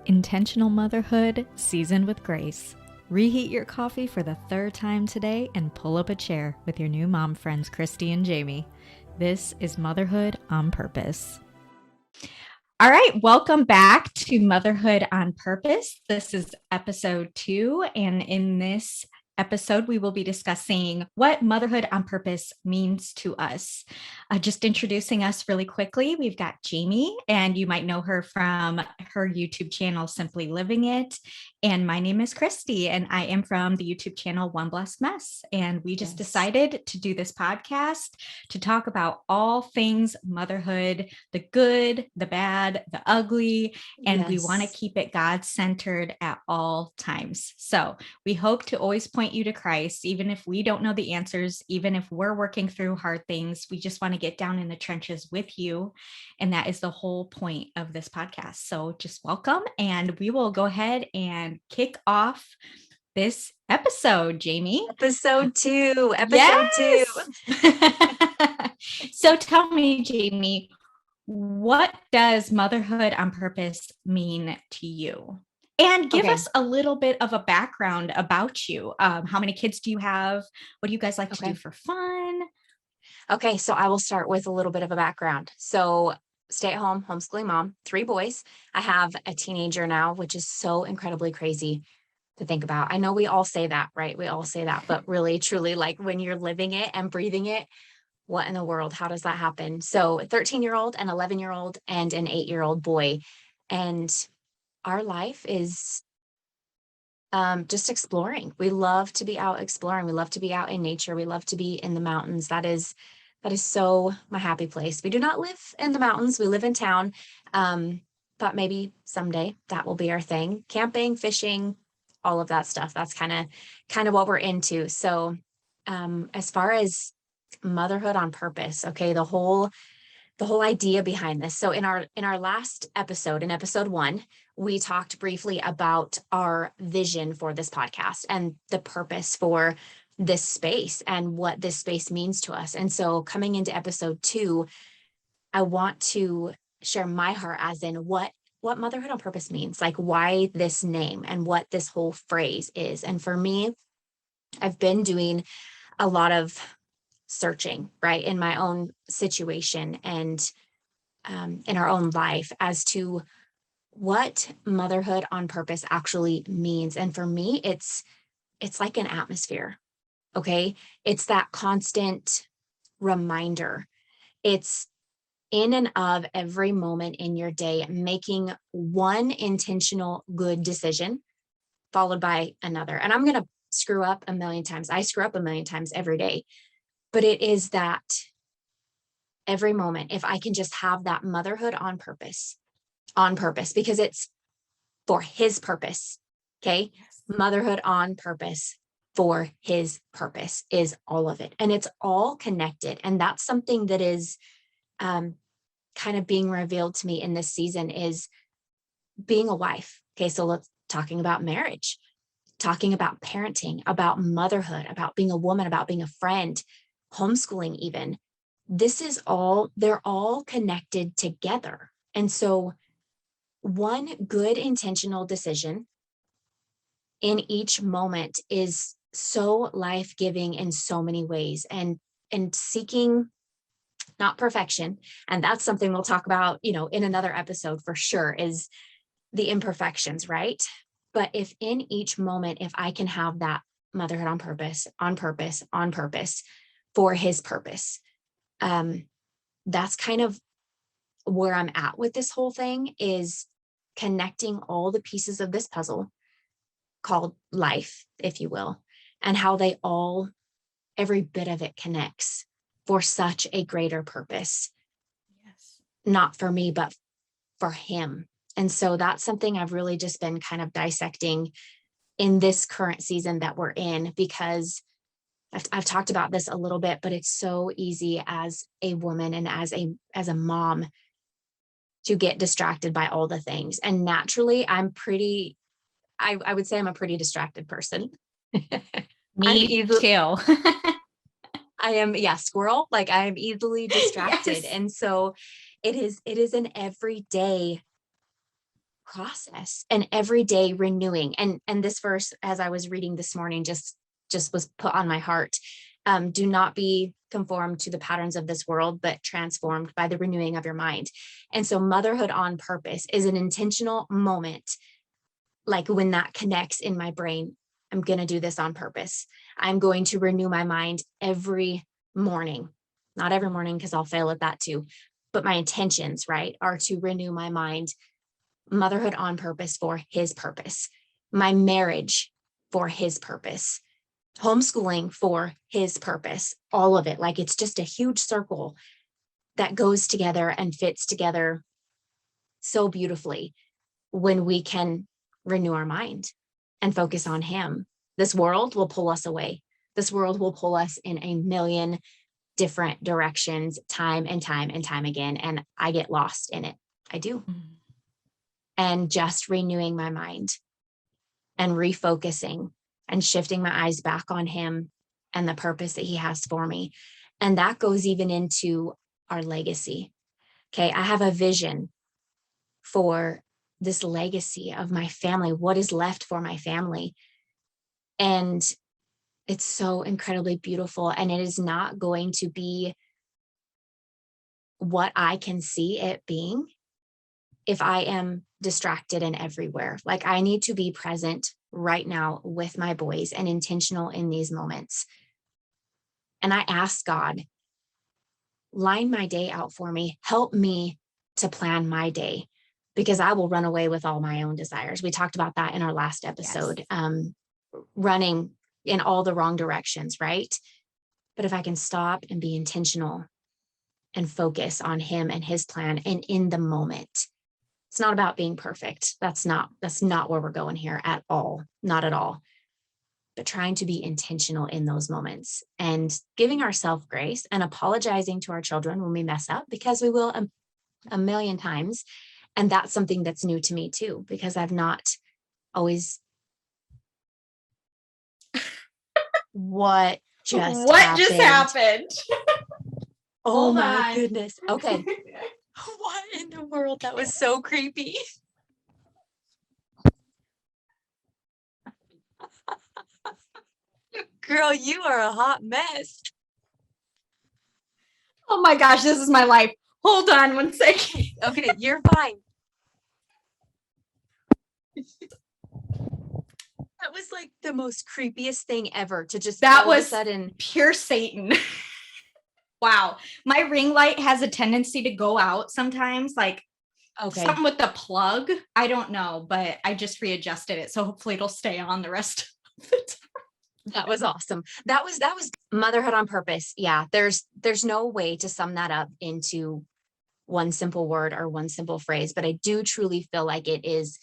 Intentional motherhood seasoned with grace. Reheat your coffee for the third time today and pull up a chair with your new mom friends, Christy and Jamie. This is Motherhood on Purpose. All right, welcome back to Motherhood on Purpose. This is episode 2, and in this episode, we will be discussing what motherhood on purpose means to us. Just introducing us really quickly, we've got Jamie, and you might know her from her YouTube channel, Simply Living It. And my name is Christy, and I am from the YouTube channel One Blessed Mess. And we just decided to do this podcast to talk about all things motherhood, the good, the bad, the ugly, and we want to keep it God-centered at all times. So we hope to always point you to Christ, even if we don't know the answers, even if we're working through hard things. We just want to get down in the trenches with you. And that is the whole point of this podcast. So just welcome, and we will go ahead and kick off this episode, Jamie. Episode 2. So tell me, Jamie, what does motherhood on purpose mean to you? And give us a little bit of a background about you. How many kids do you have? What do you guys like to do for fun? Okay, so I will start with a little bit of a background. So stay-at-home homeschooling mom, 3 boys. I have a teenager now, which is so incredibly crazy to think about. I know we all say that, right? We all say that, but really, truly, like when you're living it and breathing it, what in the world? How does that happen? So a 13-year-old, an 11-year-old, and an 8-year-old boy. And our life is just exploring. We love to be out exploring. We love to be out in nature. We love to be in the mountains. That is so my happy place. We do not live in the mountains. We live in town. But maybe someday that will be our thing. Camping, fishing, all of that stuff. That's kind of what we're into. So as far as motherhood on purpose, okay, the whole idea behind this. So in our last episode, in episode 1, we talked briefly about our vision for this podcast and the purpose for this space and what this space means to us. And so coming into episode 2, I want to share my heart as in what motherhood on purpose means, like why this name and what this whole phrase is. And for me, I've been doing a lot of searching, right, in my own situation and in our own life as to what motherhood on purpose actually means. And for me, it's like an atmosphere. Okay. It's that constant reminder. It's in and of every moment in your day, making one intentional good decision followed by another. And I'm going to screw up a million times. I screw up a million times every day, but it is that every moment, if I can just have that motherhood on purpose, because it's for his purpose. Okay. Motherhood on purpose for his purpose is all of it. And it's all connected. And that's something that is kind of being revealed to me in this season is being a wife. Okay. So let's talking about marriage, talking about parenting, about motherhood, about being a woman, about being a friend, homeschooling even. They're all connected together. And so one good intentional decision in each moment is so life-giving in so many ways, and seeking not perfection. And that's something we'll talk about, in another episode for sure, is the imperfections, right? But if in each moment, if I can have that motherhood on purpose, for his purpose, that's kind of where I'm at with this whole thing, is connecting all the pieces of this puzzle called life, if you will, and how every bit of it connects for such a greater purpose. Yes. Not for me, but for him. And so that's something I've really just been kind of dissecting in this current season that we're in, because I've talked about this a little bit, but it's so easy as a woman and as a mom to get distracted by all the things. And naturally, I would say I'm a pretty distracted person. Me too. I am, squirrel. Like I am easily distracted. Yes. And so it is an everyday process, an everyday renewing. And this verse, as I was reading this morning, just was put on my heart. Do not be conformed to the patterns of this world, but transformed by the renewing of your mind. And so motherhood on purpose is an intentional moment. Like when that connects in my brain, I'm going to do this on purpose. I'm going to renew my mind every morning, not every morning, because I'll fail at that too. But my intentions, right, are to renew my mind, motherhood on purpose for his purpose, my marriage for his purpose, homeschooling for his purpose, all of it. Like it's just a huge circle that goes together and fits together so beautifully when we can renew our mind and focus on him. This world will pull us away. This world will pull us in a million different directions, time and time and time again. And I get lost in it. I do. Mm-hmm. And just renewing my mind and refocusing and shifting my eyes back on him and the purpose that he has for me. And that goes even into our legacy. Okay. I have a vision for this legacy of my family, what is left for my family. And it's so incredibly beautiful. And it is not going to be what I can see it being if I am distracted and everywhere. Like I need to be present right now with my boys and intentional in these moments. And I ask God, line my day out for me. Help me to plan my day, because I will run away with all my own desires. We talked about that in our last episode, yes. Running in all the wrong directions, right? But if I can stop and be intentional and focus on him and his plan and in the moment, it's not about being perfect. That's not where we're going here at all. Not at all. But trying to be intentional in those moments and giving ourselves grace and apologizing to our children when we mess up, because we will a million times. And that's something that's new to me too, because I've not always. What just happened? Oh my goodness. Okay. What in the world? That was so creepy. Girl, you are a hot mess. Oh my gosh, this is my life. Hold on one second. Okay, you're fine. That was like the most creepiest thing ever to just that all was of a sudden pure Satan. Wow. My ring light has a tendency to go out sometimes, like something with the plug. I don't know, but I just readjusted it. So hopefully it'll stay on the rest of the time. That was awesome. That was motherhood on purpose. Yeah. There's no way to sum that up into one simple word or one simple phrase, but I do truly feel like it is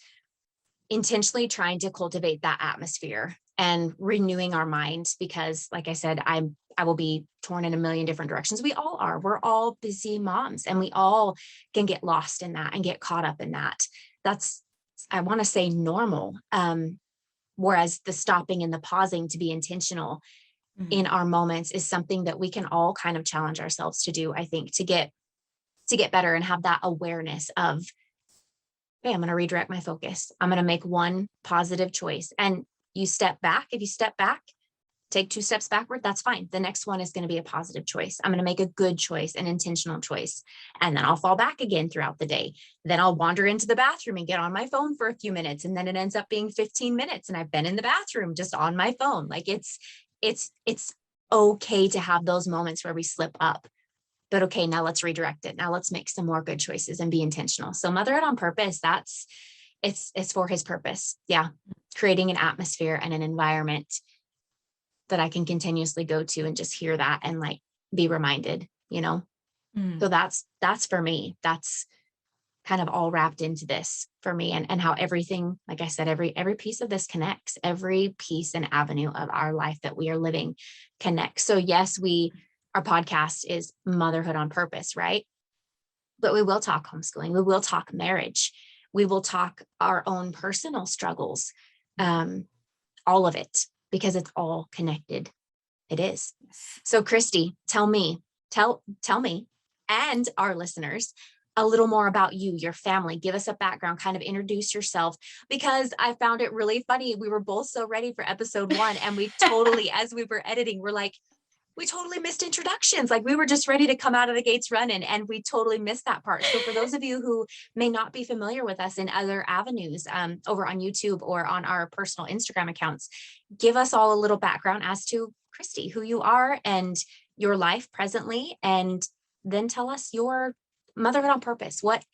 intentionally trying to cultivate that atmosphere and renewing our minds, because like I said, I will be torn in a million different directions. We all are. We're all busy moms, and we all can get lost in that and get caught up in that. That's, I want to say, normal. Whereas the stopping and the pausing to be intentional in our moments is something that we can all kind of challenge ourselves to do, I think, to get better and have that awareness of, hey, I'm going to redirect my focus. I'm going to make one positive choice. And you step back. If you step back, take 2 steps backward, that's fine. The next one is going to be a positive choice. I'm going to make a good choice, an intentional choice. And then I'll fall back again throughout the day. Then I'll wander into the bathroom and get on my phone for a few minutes. And then it ends up being 15 minutes. And I've been in the bathroom just on my phone. Like it's okay to have those moments where we slip up. But okay, now let's redirect it. Now let's make some more good choices and be intentional. So motherhood on purpose, it's for his purpose. Yeah. Creating an atmosphere and an environment that I can continuously go to and just hear that and like be reminded, So that's for me. That's kind of all wrapped into this for me, and how everything, like I said, every piece of this connects. Every piece and avenue of our life that we are living connects. So yes, our podcast is Motherhood on Purpose, right? But we will talk homeschooling. We will talk marriage. We will talk our own personal struggles, all of it, because it's all connected. It is. So Christy, tell me and our listeners, a little more about you, your family. Give us a background, kind of introduce yourself, because I found it really funny. We were both so ready for episode 1, and we totally, as we were editing, we're like, we totally missed introductions. Like we were just ready to come out of the gates running, and we totally missed that part. So for those of you who may not be familiar with us in other avenues, over on YouTube or on our personal Instagram accounts, give us all a little background as to Christy, who you are and your life presently, and then tell us your motherhood on purpose, what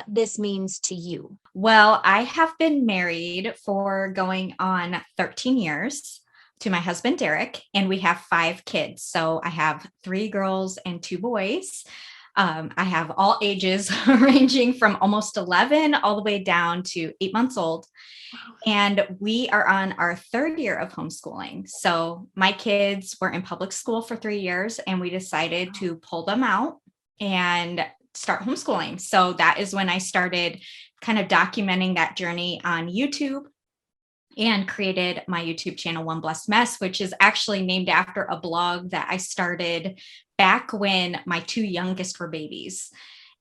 this means to you. Well, I have been married for going on 13 years to my husband, Derek, and we have 5 kids. So I have 3 girls and 2 boys. I have all ages ranging from almost 11 all the way down to 8 months old. And we are on our 3rd year of homeschooling. So my kids were in public school for 3 years, and we decided to pull them out and start homeschooling. So that is when I started kind of documenting that journey on YouTube and created my YouTube channel, One Blessed Mess, which is actually named after a blog that I started back when my 2 youngest were babies.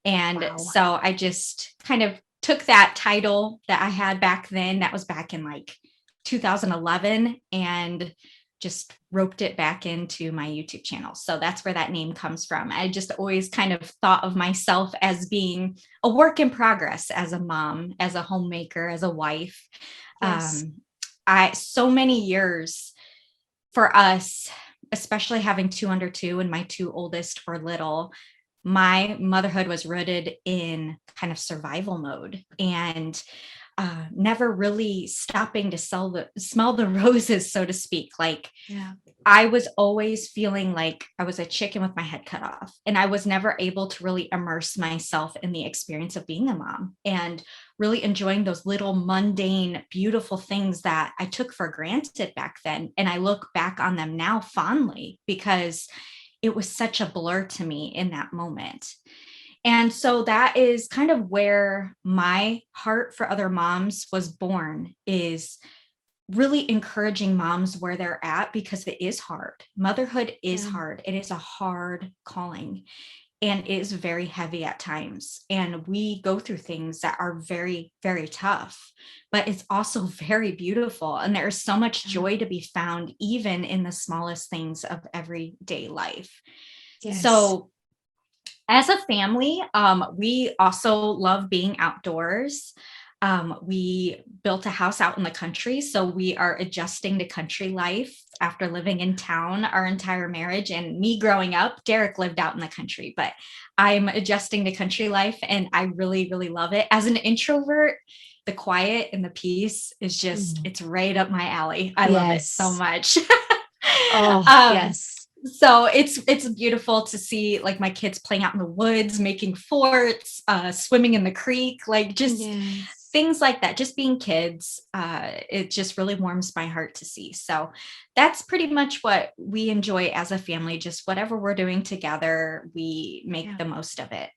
And so I just kind of took that title that I had back then, that was back in like 2011, and just roped it back into my YouTube channel. So that's where that name comes from. I just always kind of thought of myself as being a work in progress, as a mom, as a homemaker, as a wife. Yes. So many years for us, especially having 2 under 2 and my 2 oldest were little, my motherhood was rooted in kind of survival mode, and never really stopping to smell the roses, so to speak. Like, I was always feeling like I was a chicken with my head cut off, and I was never able to really immerse myself in the experience of being a mom and really enjoying those little mundane, beautiful things that I took for granted back then. And I look back on them now fondly because it was such a blur to me in that moment. And so that is kind of where my heart for other moms was born, is really encouraging moms where they're at, because it is hard. Motherhood is hard. It is a hard calling, and it is very heavy at times. And we go through things that are very, very tough, but it's also very beautiful. And there's so much joy to be found, even in the smallest things of everyday life. Yes. So as a family, we also love being outdoors. We built a house out in the country, so we are adjusting to country life after living in town our entire marriage. And me growing up, Derek lived out in the country, but I'm adjusting to country life, and I really, really love it. As an introvert, the quiet and the peace is just, it's right up my alley. I love it so much. Yes. So it's beautiful to see like my kids playing out in the woods, making forts, swimming in the creek, like just things like that, just being kids. It just really warms my heart to see. So that's pretty much what we enjoy as a family. Just whatever we're doing together, we make the most of it.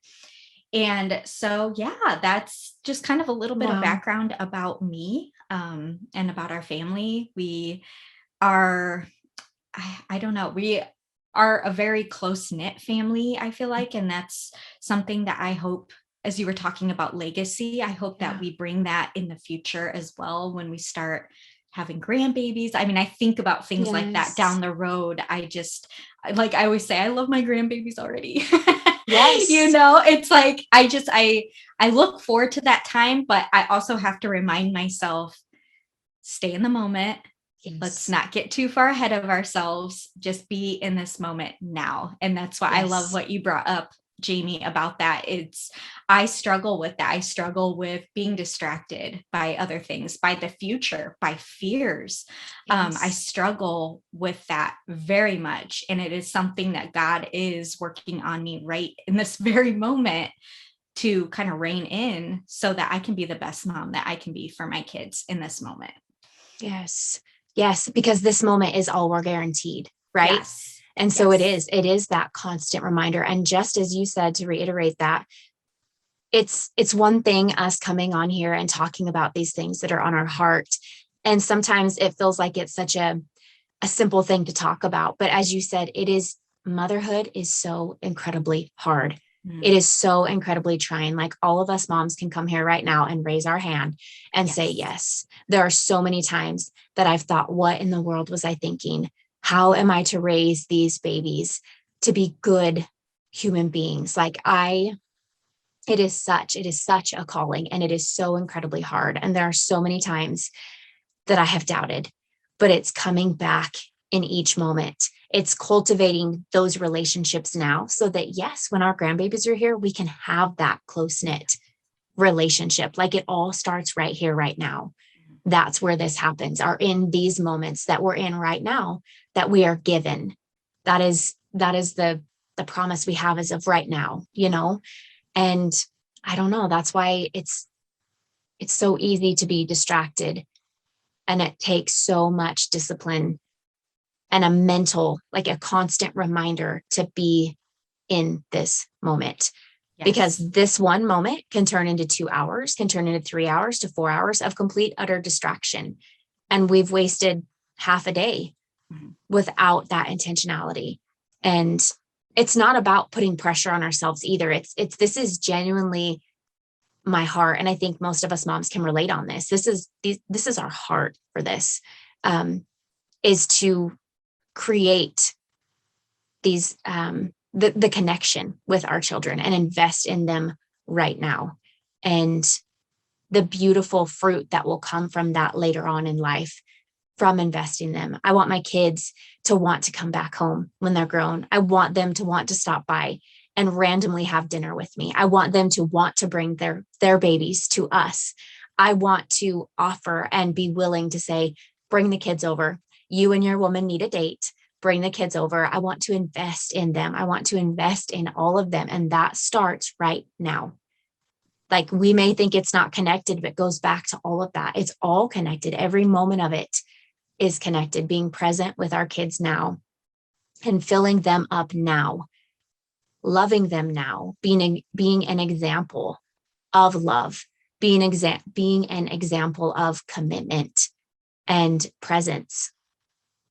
And so, that's just kind of a little bit of background about me, and about our family. We are, I don't know, we are a very close-knit family, I feel like. And that's something that I hope, as you were talking about legacy, I hope that we bring that in the future as well when we start having grandbabies. I mean, I think about things like that down the road. I always say, I love my grandbabies already. Yes. It's like, I look forward to that time, but I also have to remind myself, stay in the moment. Yes. Let's not get too far ahead of ourselves. Just be in this moment now. And that's why I love what you brought up, Jamie, about that. I struggle with that. I struggle with being distracted by other things, by the future, by fears. I struggle with that very much. And it is something that God is working on me right in this very moment to kind of rein in, so that I can be the best mom that I can be for my kids in this moment. Yes, because this moment is all we're guaranteed, right? Yes. And so it is that constant reminder. And just as you said, to reiterate that, it's one thing us coming on here and talking about these things that are on our heart. And sometimes it feels like it's such a simple thing to talk about. But as you said, motherhood is so incredibly hard. It is so incredibly trying. Like all of us moms can come here right now and raise our hand and say, yes, there are so many times that I've thought, what in the world was I thinking? How am I to raise these babies to be good human beings? It is such a calling, and it is so incredibly hard. And there are so many times that I have doubted, but it's coming back in each moment. It's cultivating those relationships now so that, yes, when our grandbabies are here, we can have that close-knit relationship. Like it all starts right here, right now. That's where this happens, are in these moments that we're in right now that we are given. That is the promise we have as of right now, and I don't know, that's why it's so easy to be distracted. And it takes so much discipline and a mental, like a constant reminder to be in this moment. Yes. Because this one moment can turn into 2 hours, can turn into 3 hours to 4 hours of complete, utter distraction. And we've wasted half a day without that intentionality. And it's not about putting pressure on ourselves either. This is genuinely my heart. And I think most of us moms can relate on this. This is our heart for this, is to create these, the connection with our children and invest in them right now. And the beautiful fruit that will come from that later on in life from investing them. I want my kids to want to come back home when they're grown. I want them to want to stop by and randomly have dinner with me. I want them to want to bring their babies to us. I want to offer and be willing to say, bring the kids over. You and your woman need a date. Bring the kids over. I want to invest in them. I want to invest in all of them. And that starts right now. Like we may think it's not connected, but it goes back to all of that. It's all connected. Every moment of it is connected. Being present with our kids now and filling them up now, loving them now, being an example of love, being an example of commitment and presence.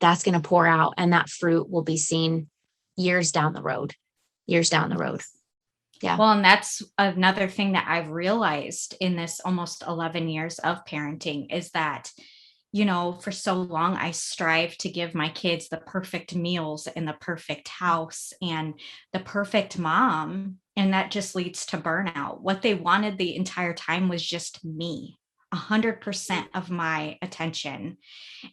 That's going to pour out, and that fruit will be seen years down the road. Yeah. Well, and that's another thing that I've realized in this almost 11 years of parenting is that, for so long, I strive to give my kids the perfect meals and the perfect house and the perfect mom. And that just leads to burnout. What they wanted the entire time was just me, 100% of my attention.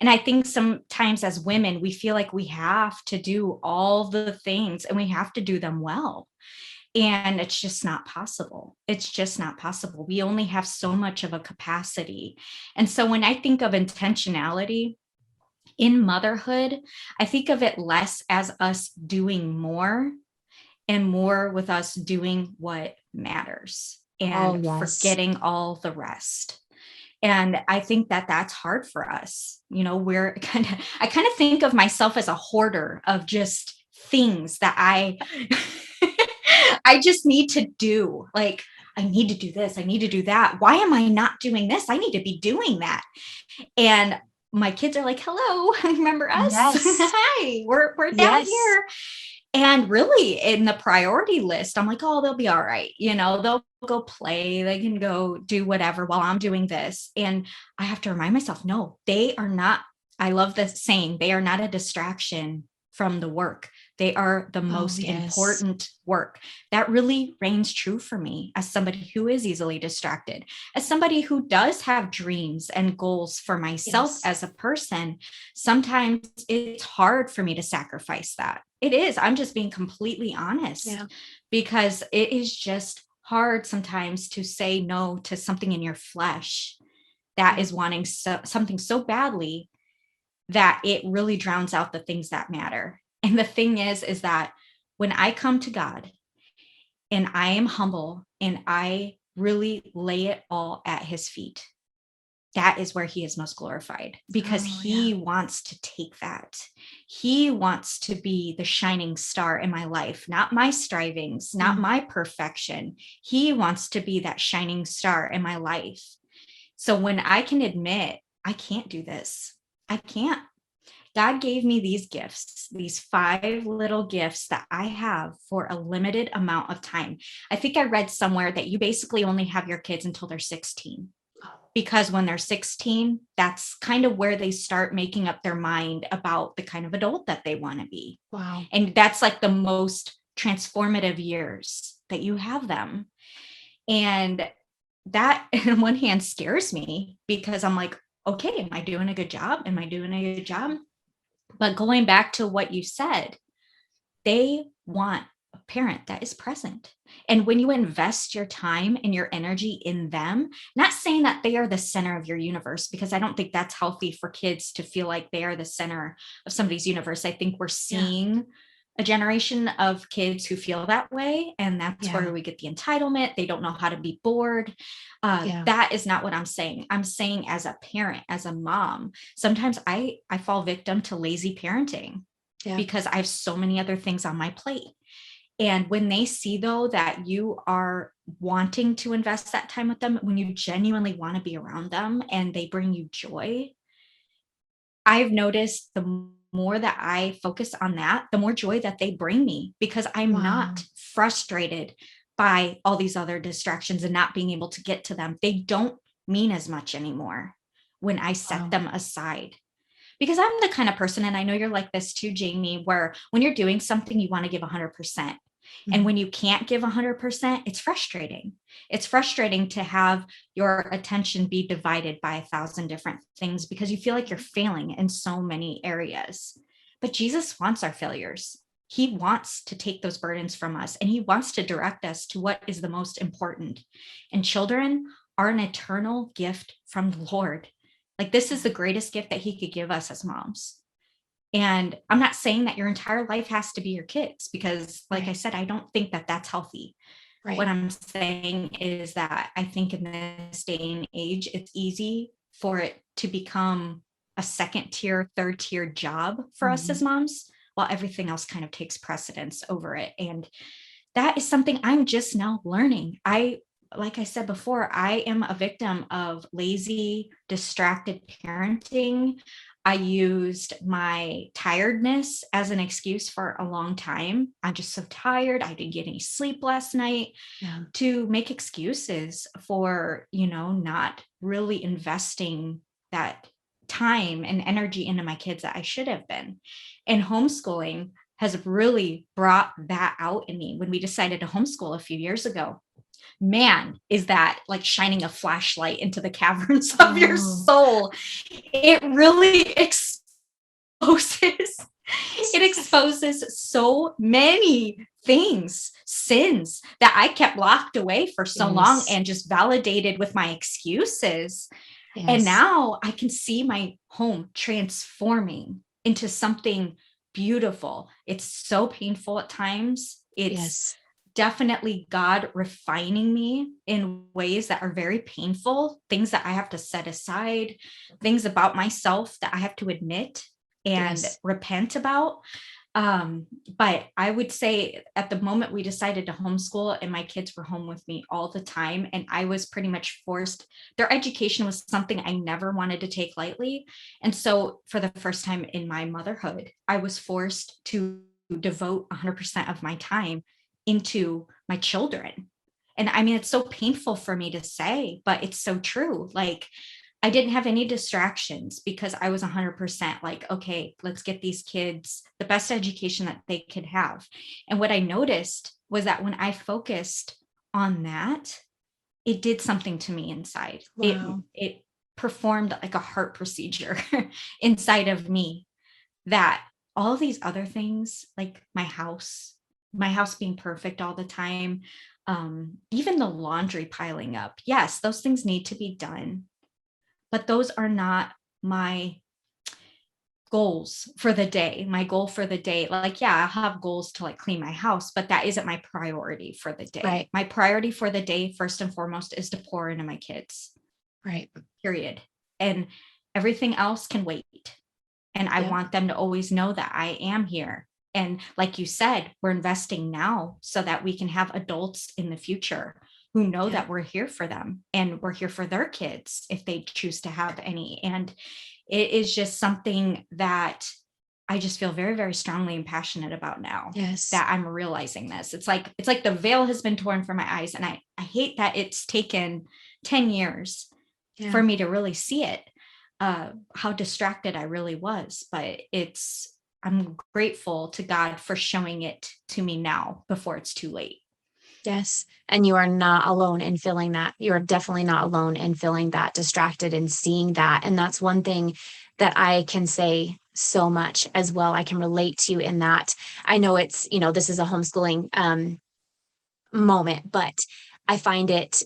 And I think sometimes as women, we feel like we have to do all the things and we have to do them well. And it's just not possible. We only have so much of a capacity. And so when I think of intentionality in motherhood, I think of it less as us doing more and more with us doing what matters and forgetting all the rest. And I think that that's hard for us. I kind of think of myself as a hoarder of just things that I just need to do. Like, I need to do this. I need to do that. Why am I not doing this? I need to be doing that. And my kids are like, hello, remember us? Yes. Hi, we're down here. And really in the priority list, I'm like, oh, they'll be all right. They'll go play. They can go do whatever while I'm doing this. And I have to remind myself, no, they are not. I love the saying, they are not a distraction from the work. They are the most important work. That really reigns true for me as somebody who is easily distracted, as somebody who does have dreams and goals for myself as a person. Sometimes it's hard for me to sacrifice that. It is. I'm just being completely honest because it is just hard sometimes to say no to something in your flesh that is wanting something so badly that it really drowns out the things that matter. And the thing is that when I come to God and I am humble and I really lay it all at his feet, that is where he is most glorified because he wants to take that. He wants to be the shining star in my life, not my strivings, not my perfection. He wants to be that shining star in my life. So when I can admit, I can't do this, I can't. God gave me these gifts, these 5 little gifts that I have for a limited amount of time. I think I read somewhere that you basically only have your kids until they're 16. Because when they're 16, that's kind of where they start making up their mind about the kind of adult that they want to be. Wow. And that's like the most transformative years that you have them. And that, on one hand, scares me because I'm like, okay, am I doing a good job? Am I doing a good job? But going back to what you said, they want a parent that is present. And when you invest your time and your energy in them, not saying that they are the center of your universe, because I don't think that's healthy for kids to feel like they are the center of somebody's universe. I think we're seeing a generation of kids who feel that way. And that's where we get the entitlement. They don't know how to be bored. That is not what I'm saying. I'm saying as a parent, as a mom, sometimes I fall victim to lazy parenting because I have so many other things on my plate. And when they see, though, that you are wanting to invest that time with them, when you genuinely want to be around them and they bring you joy, I've noticed the more that I focus on that, the more joy that they bring me, because I'm not frustrated by all these other distractions and not being able to get to them. They don't mean as much anymore when I set them aside. Because I'm the kind of person, and I know you're like this too, Jamie, where when you're doing something, you want to give 100%. And when you can't give 100%, it's frustrating. It's frustrating to have your attention be divided by 1,000 different things because you feel like you're failing in so many areas. But Jesus wants our failures. He wants to take those burdens from us, and he wants to direct us to what is the most important. And children are an eternal gift from the Lord. Like, this is the greatest gift that he could give us as moms. And I'm not saying that your entire life has to be your kids, because like I said, I don't think that that's healthy. What I'm saying is that I think in this day and age, it's easy for it to become a second tier, third tier job for us as moms, while everything else kind of takes precedence over it. And that is something I'm just now learning. Like I said before, I am a victim of lazy, distracted parenting. I used my tiredness as an excuse for a long time. I'm just so tired. I didn't get any sleep last night, to make excuses for, not really investing that time and energy into my kids that I should have been. And homeschooling has really brought that out in me. When we decided to homeschool a few years ago, man, is that like shining a flashlight into the caverns of your soul. It really exposes so many things, sins that I kept locked away for so long and just validated with my excuses. And now I can see my home transforming into something beautiful. It's so painful at times. It's definitely God refining me in ways that are very painful, things that I have to set aside, things about myself that I have to admit and repent about. But I would say at the moment we decided to homeschool, and my kids were home with me all the time, and I was pretty much forced. Their education was something I never wanted to take lightly. And so for the first time in my motherhood, I was forced to devote 100% of my time into my children. And I mean, it's so painful for me to say, but it's so true. Like, I didn't have any distractions because I was 100% like, okay, let's get these kids the best education that they could have. And what I noticed was that when I focused on that, it did something to me inside. It performed like a heart procedure inside of me, that all these other things, like my house being perfect all the time, even the laundry piling up. Yes, those things need to be done, but those are not my goals for the day. My goal for the day, like, yeah, I'll have goals to like clean my house, but that isn't my priority for the day. My priority for the day, first and foremost, is to pour into my kids. Period. And everything else can wait. And I want them to always know that I am here. And like you said, we're investing now so that we can have adults in the future who know that we're here for them, and we're here for their kids if they choose to have any. And it is just something that I just feel very, very strongly and passionate about now. Yes. That I'm realizing this. It's like the veil has been torn from my eyes. And I hate that it's taken 10 years for me to really see it, how distracted I really was. But I'm grateful to God for showing it to me now before it's too late. Yes. And you are not alone in feeling that. You are definitely not alone in feeling that distracted and seeing that. And that's one thing that I can say so much as well. I can relate to you in that. I know it's, this is a homeschooling moment, but I find it,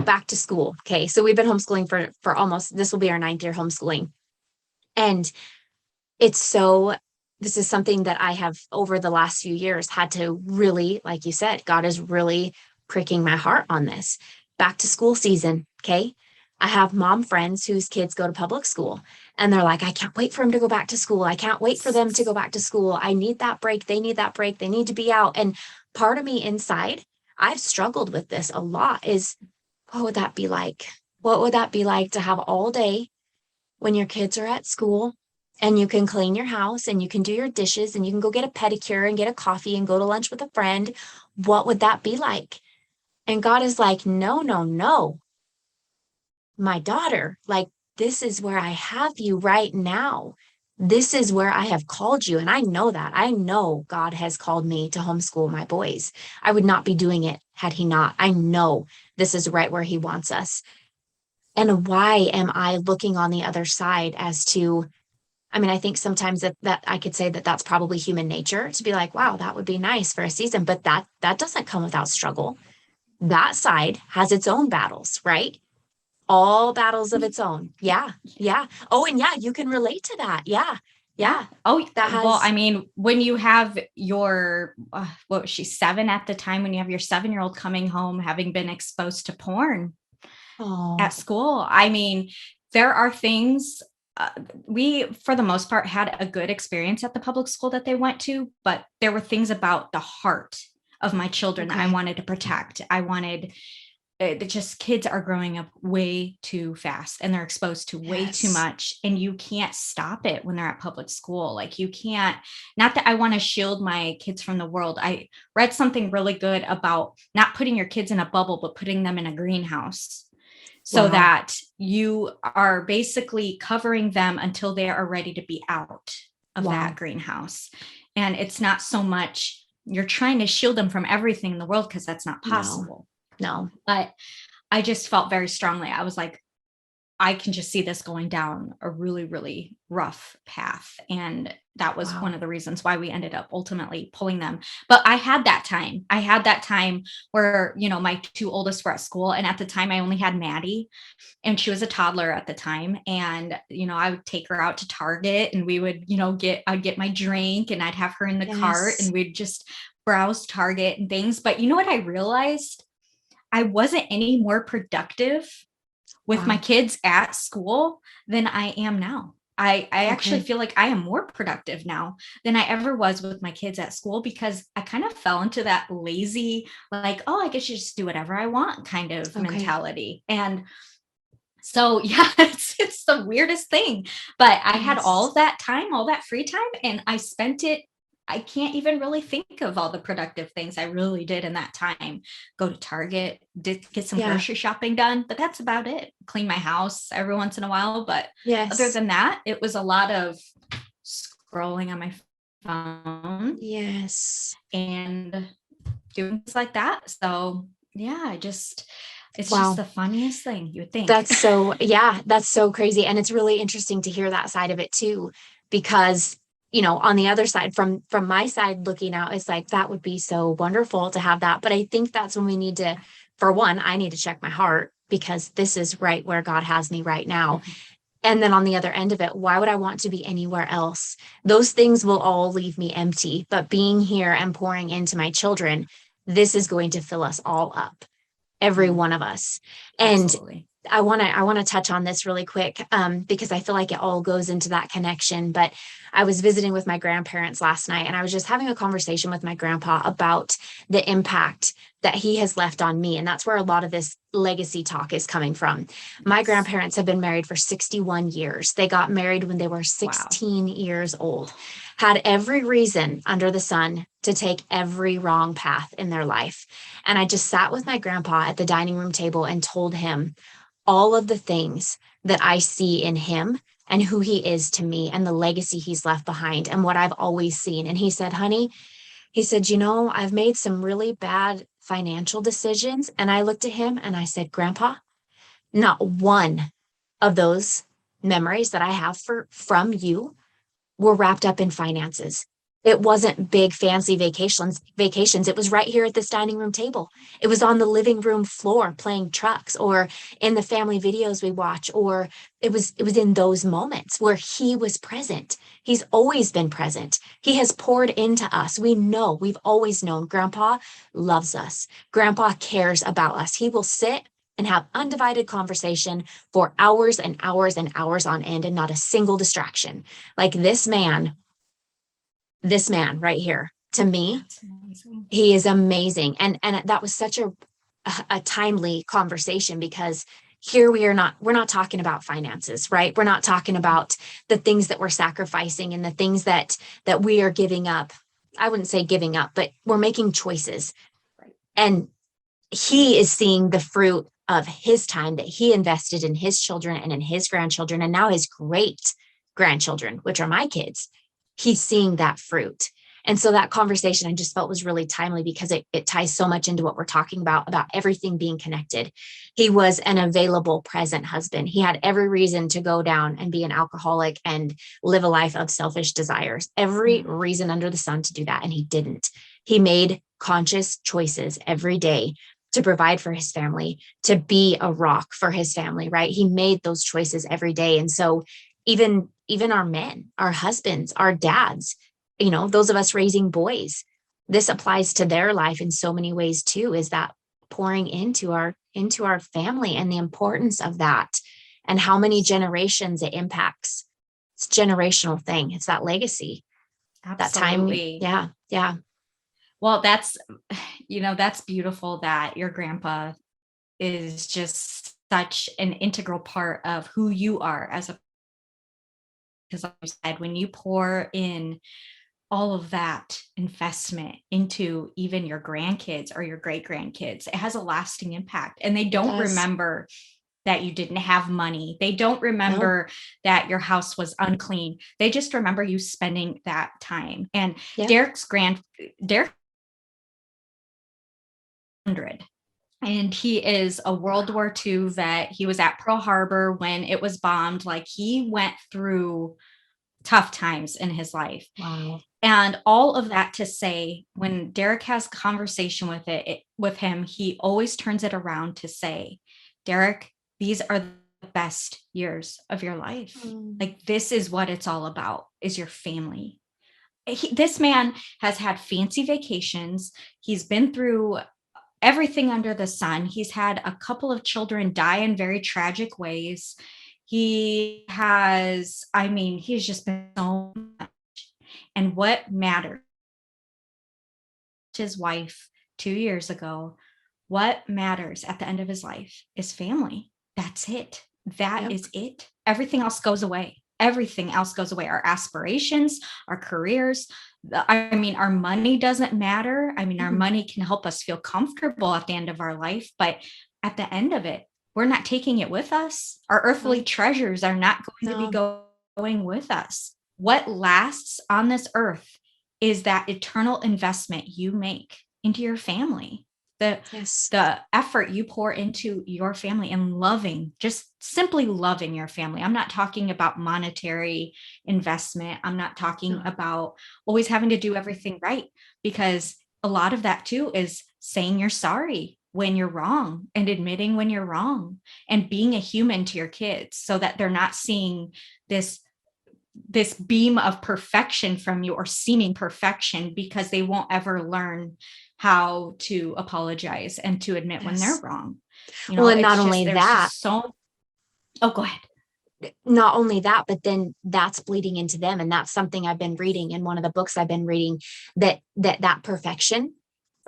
back to school. Okay. So we've been homeschooling for almost, this will be our 9th year homeschooling. And this is something that I have over the last few years had to really, like you said, God is really pricking my heart on this. Back to school season. Okay. I have mom friends whose kids go to public school and they're like, I can't wait for them to go back to school. I can't wait for them to go back to school. I need that break. They need that break. They need to be out. And part of me inside, I've struggled with this a lot is, what would that be like? What would that be like to have all day when your kids are at school and you can clean your house and you can do your dishes and you can go get a pedicure and get a coffee and go to lunch with a friend? What would that be like? And God is like, no, no, no. My daughter, like, this is where I have you right now. This is where I have called you. And I know that. I know God has called me to homeschool my boys. I would not be doing it had he not. I know this is right where he wants us. And why am I looking on the other side as to, I think sometimes that I could say that that's probably human nature to be like, wow, that would be nice for a season, but that doesn't come without struggle. That side has its own battles, right? All battles of its own. Yeah. Yeah. Oh, and yeah, you can relate to that. Yeah. Yeah. Oh, when you have your, what was she, 7 at the time, when you have your 7-year-old coming home, having been exposed to porn at school, there are things, we, for the most part, had a good experience at the public school that they went to, but there were things about the heart of my children that I wanted to protect. Just kids are growing up way too fast and they're exposed to way too much, and you can't stop it when they're at public school. Like, you can't, not that I want to shield my kids from the world. I read something really good about not putting your kids in a bubble, but putting them in a greenhouse so that you are basically covering them until they are ready to be out of that greenhouse. And it's not so much you're trying to shield them from everything in the world, because that's not possible. No. But I just felt very strongly. I was like, I can just see this going down a really, really rough path. And that was one of the reasons why we ended up ultimately pulling them. But I had that time where, my 2 oldest were at school. And at the time I only had Maddie, and she was a toddler at the time. And, I would take her out to Target, and we would, I'd get my drink and I'd have her in the cart, and we'd just browse Target and things. But you know what I realized? I wasn't any more productive with my kids at school than I am now. I actually feel like I am more productive now than I ever was with my kids at school, because I kind of fell into that lazy, like, oh, I guess you just do whatever I want kind of mentality. And so, it's the weirdest thing, but I had all of that time, all that free time, and I spent it. I can't even really think of all the productive things I really did in that time. Go to Target, did get some grocery shopping done, but that's about it. Clean my house every once in a while. But other than that, it was a lot of scrolling on my phone. Yes. And doing things like that. So it's just the funniest thing, you would think. That's so crazy. And it's really interesting to hear that side of it too, because on the other side, from my side looking out, it's like, that would be so wonderful to have that. But I think that's when we need to, for one, I need to check my heart, because this is right where God has me right now. And then on the other end of it, why would I want to be anywhere else? Those things will all leave me empty. But being here and pouring into my children, this is going to fill us all up, every one of us. And absolutely. I want to touch on this really quick, because I feel like it all goes into that connection. But I was visiting with my grandparents last night, and I was just having a conversation with my grandpa about the impact that he has left on me. And that's where a lot of this legacy talk is coming from. My grandparents have been married for 61 years. They got married when they were 16 years old, had every reason under the sun to take every wrong path in their life. And I just sat with my grandpa at the dining room table and told him all of the things that I see in him and who he is to me and the legacy he's left behind and what I've always seen. And he said, honey, he said, I've made some really bad financial decisions. And I looked at him and I said, Grandpa, not one of those memories that I have from you were wrapped up in finances. It wasn't big fancy vacations. It was right here at this dining room table. It was on the living room floor playing trucks, or in the family videos we watch, or it was in those moments where he was present. He's always been present. He has poured into us. We've always known Grandpa loves us. Grandpa cares about us. He will sit and have undivided conversation for hours and hours and hours on end and not a single distraction. Like this man right here, to me, he is amazing. And that was such a timely conversation, because here we're not talking about finances, right? We're not talking about the things that we're sacrificing and the things that we are giving up. I wouldn't say giving up, but we're making choices. Right. And he is seeing the fruit of his time that he invested in his children and in his grandchildren, and now his great grandchildren, which are my kids. He's seeing that fruit. And so that conversation I just felt was really timely, because it ties so much into what we're talking about everything being connected. He was an available, present husband. He had every reason to go down and be an alcoholic and live a life of selfish desires, every reason under the sun to do that. And he didn't. He made conscious choices every day to provide for his family, to be a rock for his family, right? He made those choices every day. And so even our men, our husbands, our dads, those of us raising boys, this applies to their life in so many ways too, is that pouring into our family and the importance of that and how many generations it impacts. It's a generational thing. It's that legacy. Absolutely. That time. Yeah. Well, that's beautiful that your grandpa is just such an integral part of who you are because like you said, when you pour in all of that investment into even your grandkids or your great grandkids, it has a lasting impact. And they don't remember that you didn't have money. They don't remember that your house was unclean. They just remember you spending that time. And Derek 100. And he is a World War II vet. He was at Pearl Harbor when it was bombed. Like, he went through tough times in his life. Wow. And all of that to say, when Derek has conversation with him, he always turns it around to say, Derek, these are the best years of your life. Like, this is what it's all about, is your family. This man has had fancy vacations. He's been through everything under the sun. He's had a couple of children die in very tragic ways. He's just been so much. And what mattered, his wife 2 years ago, what matters at the end of his life is family. That's it. That is it. Everything else goes away. Everything else goes away. Our aspirations, our careers, our money doesn't matter. Our money can help us feel comfortable at the end of our life, but at the end of it, we're not taking it with us. Our earthly treasures are not going to be going with us. What lasts on this earth is that eternal investment you make into your family. The effort you pour into your family and just simply loving your family. I'm not talking about monetary investment. I'm not talking about always having to do everything right, because a lot of that too is saying you're sorry when you're wrong and admitting when you're wrong and being a human to your kids, so that they're not seeing this beam of perfection from you or seeming perfection, because they won't ever learn how to apologize and to admit when they're wrong. And not only that, go ahead. Not only that, but then that's bleeding into them. And that's something I've been reading in one of the books I've been reading, that perfection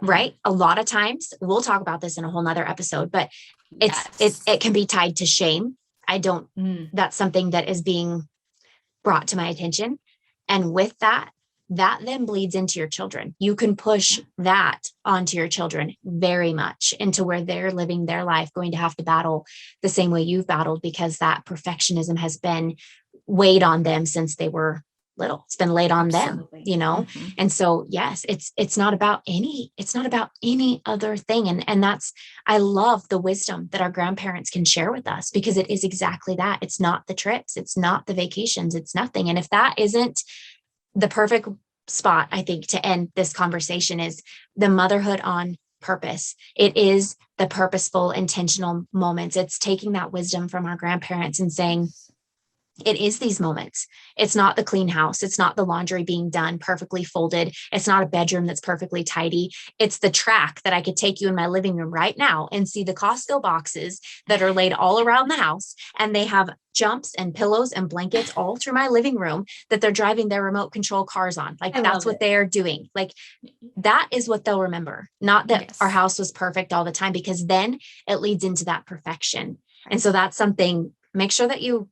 right? A lot of times, we'll talk about this in a whole nother episode, but it can be tied to shame. That's something that is being brought to my attention. And with that then bleeds into your children. You can push that onto your children very much into where they're living their life, going to have to battle the same way you've battled, because that perfectionism has been weighed on them since they were little. It's been laid on them, And so, yes, it's not about any other thing. And that's, I love the wisdom that our grandparents can share with us, because it is exactly that. It's not the trips, it's not the vacations, it's nothing. And if that isn't the perfect spot, I think, to end this conversation, is the motherhood on purpose. It is the purposeful, intentional moments. It's taking that wisdom from our grandparents and saying, it is these moments. It's not the clean house. It's not the laundry being done perfectly folded. It's not a bedroom that's perfectly tidy. It's the track that I could take you in my living room right now and see the Costco boxes that are laid all around the house. And they have jumps and pillows and blankets all through my living room that they're driving their remote control cars on. Like, that's what they are doing. Like, that is what they'll remember. Not that our house was perfect all the time, because then it leads into that perfection. And so that's something, make sure that you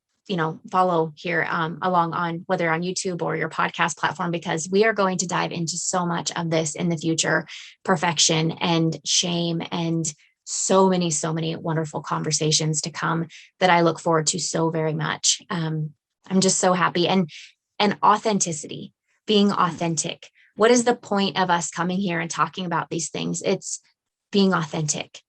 follow here along on, whether on YouTube or your podcast platform, because we are going to dive into so much of this in the future, perfection and shame, and so many wonderful conversations to come that I look forward to so very much. I'm just so happy. And authenticity, being authentic. What is the point of us coming here and talking about these things? It's being authentic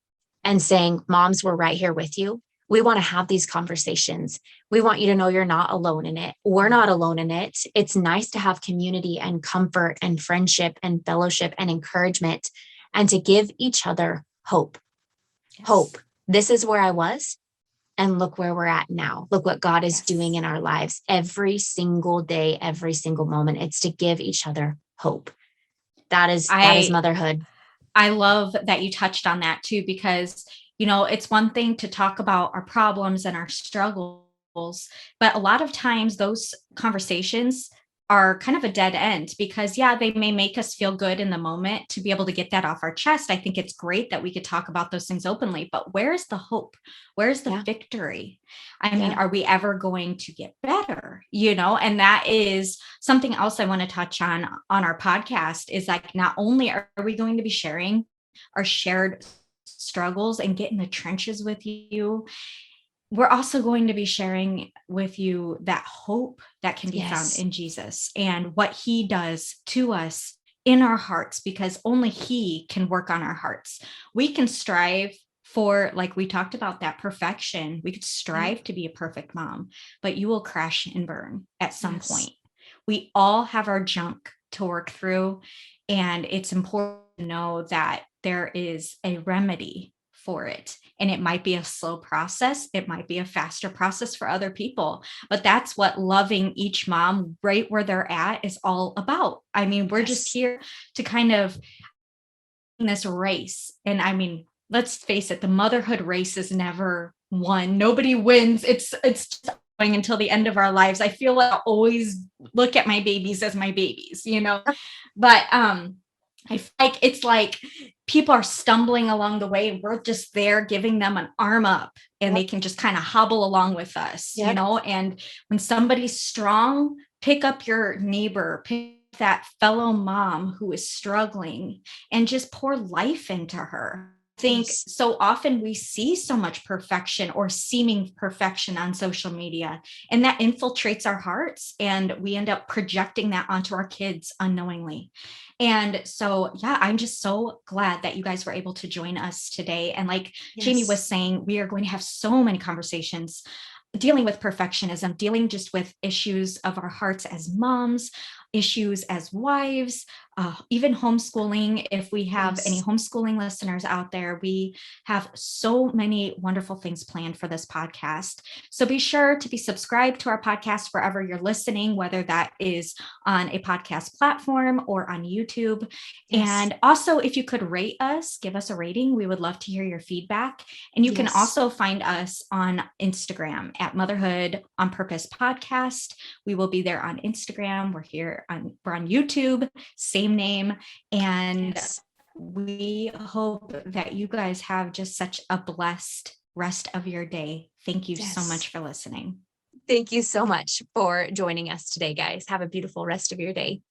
and saying, moms, we're right here with you. We want to have these conversations. We want you to know you're not alone in it. We're not alone in it. It's nice to have community and comfort and friendship and fellowship and encouragement, and to give each other hope. Yes. Hope. This is where I was, and look where we're at now. Look what God is doing in our lives every single day, every single moment. It's to give each other hope. That is motherhood. I love that you touched on that too, because it's one thing to talk about our problems and our struggles, but a lot of times those conversations are kind of a dead end, because they may make us feel good in the moment to be able to get that off our chest. I think it's great that we could talk about those things openly, but where's the hope? Where's the victory? I mean, are we ever going to get better? And that is something else I want to touch on our podcast, is like, not only are we going to be sharing our shared struggles and get in the trenches with you, we're also going to be sharing with you that hope that can be found in Jesus and what he does to us in our hearts, because only he can work on our hearts. We can strive for, like we talked about, that perfection. We could strive to be a perfect mom, but you will crash and burn at some point. We all have our junk to work through, and it's important to know that there is a remedy for it. And it might be a slow process. It might be a faster process for other people, but that's what loving each mom right where they're at is all about. I mean, we're just here to kind of this race. And I mean, let's face it, the motherhood race is never won. Nobody wins. It's just going until the end of our lives. I feel like I always look at my babies as my babies, but I feel like it's like people are stumbling along the way, and we're just there giving them an arm up, and they can just kind of hobble along with us, and when somebody's strong, pick up your neighbor, pick that fellow mom who is struggling, and just pour life into her. I think so often we see so much perfection or seeming perfection on social media, and that infiltrates our hearts, and we end up projecting that onto our kids unknowingly. And so, I'm just so glad that you guys were able to join us today. And like Jamie was saying, we are going to have so many conversations dealing with perfectionism, dealing just with issues of our hearts as moms, issues as wives, even homeschooling. If we have any homeschooling listeners out there, we have so many wonderful things planned for this podcast. So be sure to be subscribed to our podcast wherever you're listening, whether that is on a podcast platform or on YouTube. And also, if you could rate us, give us a rating, we would love to hear your feedback. And you can also find us on Instagram at Motherhood on Purpose Podcast. We will be there on Instagram. We're on YouTube, same name. And We hope that you guys have just such a blessed rest of your day. Thank you so much for listening. Thank you so much for joining us today, guys. Have a beautiful rest of your day.